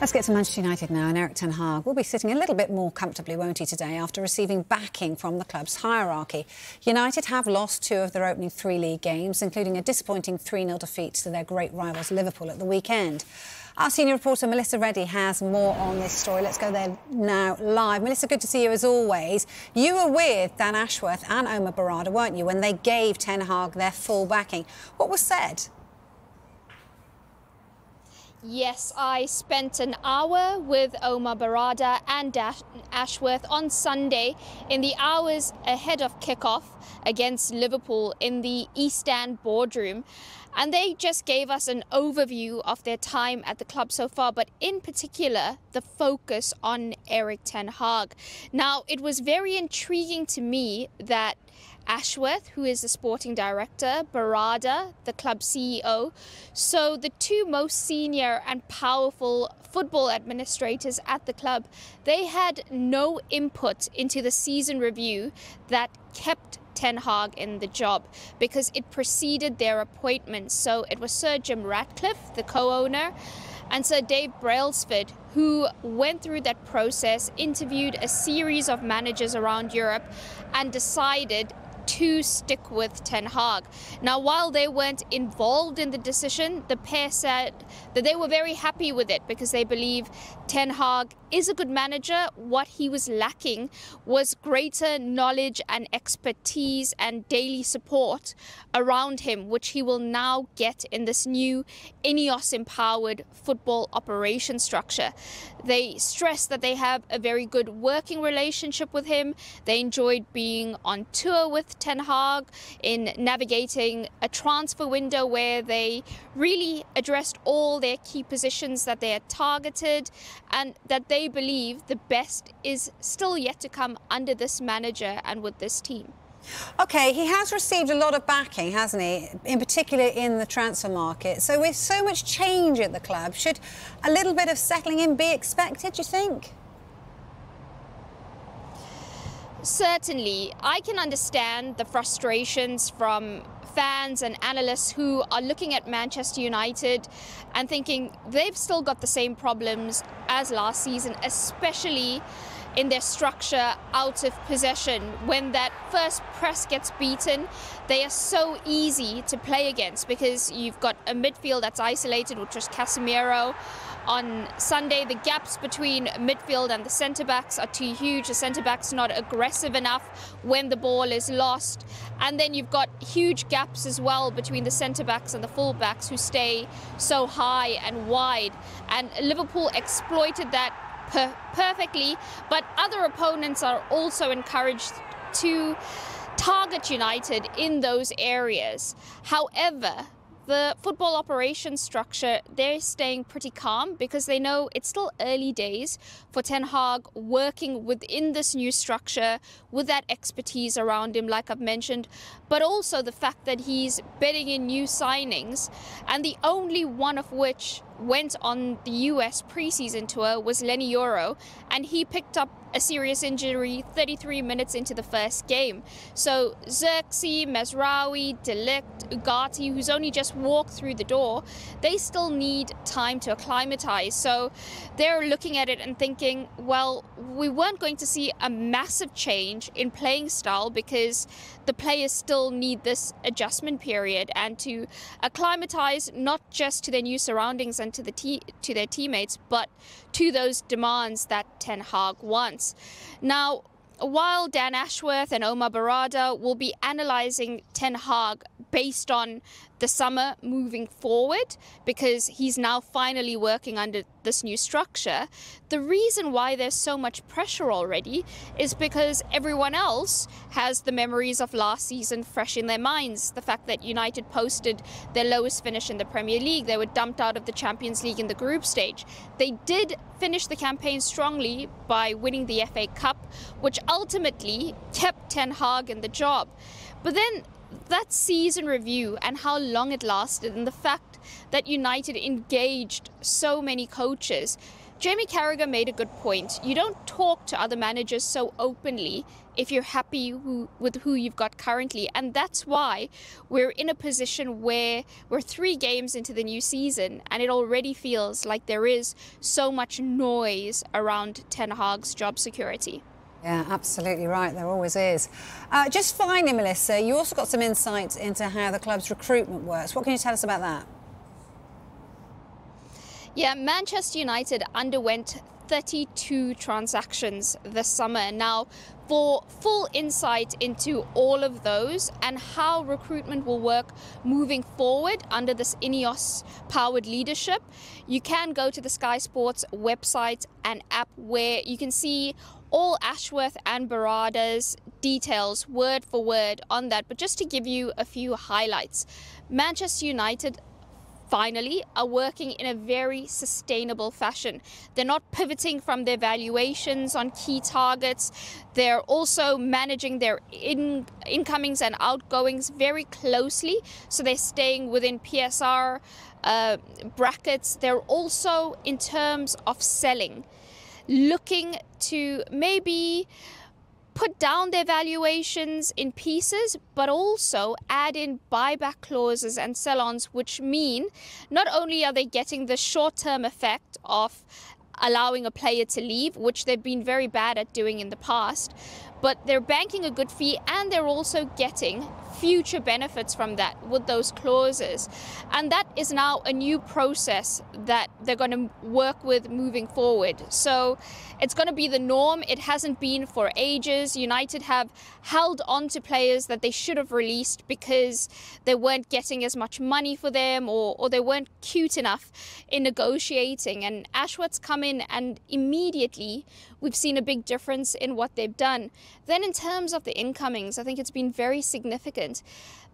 Let's get to Manchester United now, and Erik ten Hag will be sitting a little bit more comfortably, won't he, today, after receiving backing from the club's hierarchy. United have lost 2 of their opening 3 league games, including a disappointing 3-0 defeat to their great rivals Liverpool at the weekend. Our senior reporter Melissa Reddy has more on this story. Let's go there now live. Melissa, good to see you as always. You were with Dan Ashworth and Omar Barada, weren't you, when they gave Ten Hag their full backing. What was said? Yes, I spent an hour with Omar Barada and Ashworth on Sunday in the hours ahead of kickoff against Liverpool in the East End boardroom. And they just gave us an overview of their time at the club so far, but in particular, the focus on Erik ten Hag. Now, it was very intriguing to me that Ashworth, who is the sporting director, Barada, the club CEO, so the 2 most senior and powerful football administrators at the club, they had no input into the season review that kept Ten Hag in the job because it preceded their appointment. So it was Sir Jim Ratcliffe, the co-owner, and Sir Dave Brailsford, who went through that process, interviewed a series of managers around Europe and decided to stick with Ten Hag. Now, while they weren't involved in the decision, the pair said that they were very happy with it because they believe Ten Hag is a good manager. What he was lacking was greater knowledge and expertise and daily support around him, which he will now get in this new Ineos-empowered football operation structure. They stress that they have a very good working relationship with him. They enjoyed being on tour with Ten Hag in navigating a transfer window where they really addressed all their key positions that they had targeted, and that they believe the best is still yet to come under this manager and with this team. OK, he has received a lot of backing, hasn't he, in particular in the transfer market. So with so much change at the club, should a little bit of settling in be expected, do you think? Certainly. I can understand the frustrations from fans and analysts who are looking at Manchester United and thinking they've still got the same problems as last season, especially in their structure out of possession. When that first press gets beaten, they are so easy to play against because you've got a midfield that's isolated, which was Casemiro. On Sunday, the gaps between midfield and the centre-backs are too huge. The centre-backs not aggressive enough when the ball is lost. And then you've got huge gaps as well between the centre-backs and the full-backs who stay so high and wide. And Liverpool exploited that perfectly, but other opponents are also encouraged to target United in those areas. However, the football operations structure, they're staying pretty calm because they know it's still early days for Ten Hag working within this new structure with that expertise around him, like I've mentioned, but also the fact that he's betting in new signings, and the only one of which went on the US preseason tour was Lenny Yoro, and he picked up a serious injury 33 minutes into the first game. So Xerxes, Mesraoui, De Ligt, Ugarte, who's only just walked through the door, they still need time to acclimatise. So they're looking at it and thinking, well, we weren't going to see a massive change in playing style because the players still need this adjustment period and to acclimatise not just to their new surroundings and to their teammates, but to those demands that Ten Hag wants. Now, while Dan Ashworth and Omar Barada will be analysing Ten Hag based on the summer moving forward, because he's now finally working under this new structure, the reason why there's so much pressure already is because everyone else has the memories of last season fresh in their minds. The fact that United posted their lowest finish in the Premier League, they were dumped out of the Champions League in the group stage. They did finish the campaign strongly by winning the FA Cup, which ultimately kept Ten Hag in the job. But then that season review and how long it lasted, and the fact that United engaged so many coaches, Jamie Carragher made a good point. You don't talk to other managers so openly if you're happy with who you've got currently. And that's why we're in a position where we're 3 games into the new season and it already feels like there is so much noise around Ten Hag's job security. Yeah, absolutely right. There always is. Just finally, Melissa, you also got some insights into how the club's recruitment works. What can you tell us about that? Yeah, Manchester United underwent 32 transactions this summer. Now, for full insight into all of those and how recruitment will work moving forward under this Ineos-powered leadership, you can go to the Sky Sports website and app, where you can see all Ashworth and Barada's details word for word on that. But just to give you a few highlights, Manchester United finally are working in a very sustainable fashion. They're not pivoting from their valuations on key targets. They're also managing their incomings and outgoings very closely, so they're staying within PSR brackets. They're also, in terms of selling, looking to maybe put down their valuations in pieces, but also add in buyback clauses and sell-ons, which mean not only are they getting the short-term effect of allowing a player to leave, which they've been very bad at doing in the past, but they're banking a good fee and they're also getting future benefits from that with those clauses. And that is now a new process that they're going to work with moving forward. So it's going to be the norm. It hasn't been for ages. United have held on to players that they should have released because they weren't getting as much money for them, or they weren't cute enough in negotiating. And Ashworth's come in and immediately we've seen a big difference in what they've done. Then in terms of the incomings, I think it's been very significant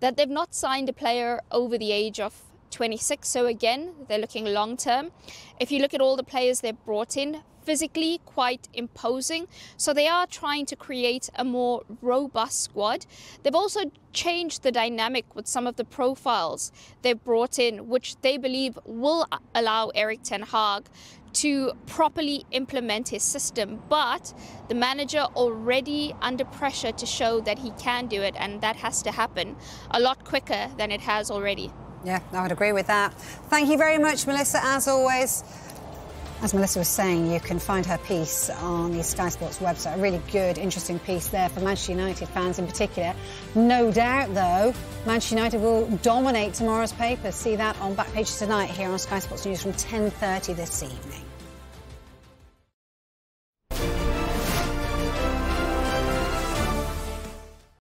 that they've not signed a player over the age of 26. So again, they're looking long term. If you look at all the players they've brought in, physically quite imposing. So they are trying to create a more robust squad. They've also changed the dynamic with some of the profiles they've brought in, which they believe will allow Erik Ten Hag to properly implement his system. But the manager already under pressure to show that he can do it, and that has to happen a lot quicker than it has already. Yeah, I would agree with that. Thank you very much, Melissa, as always. As Melissa was saying, you can find her piece on the Sky Sports website. A really good, interesting piece there for Manchester United fans in particular. No doubt, though, Manchester United will dominate tomorrow's papers. See that on Back Pages tonight here on Sky Sports News from 10:30 this evening.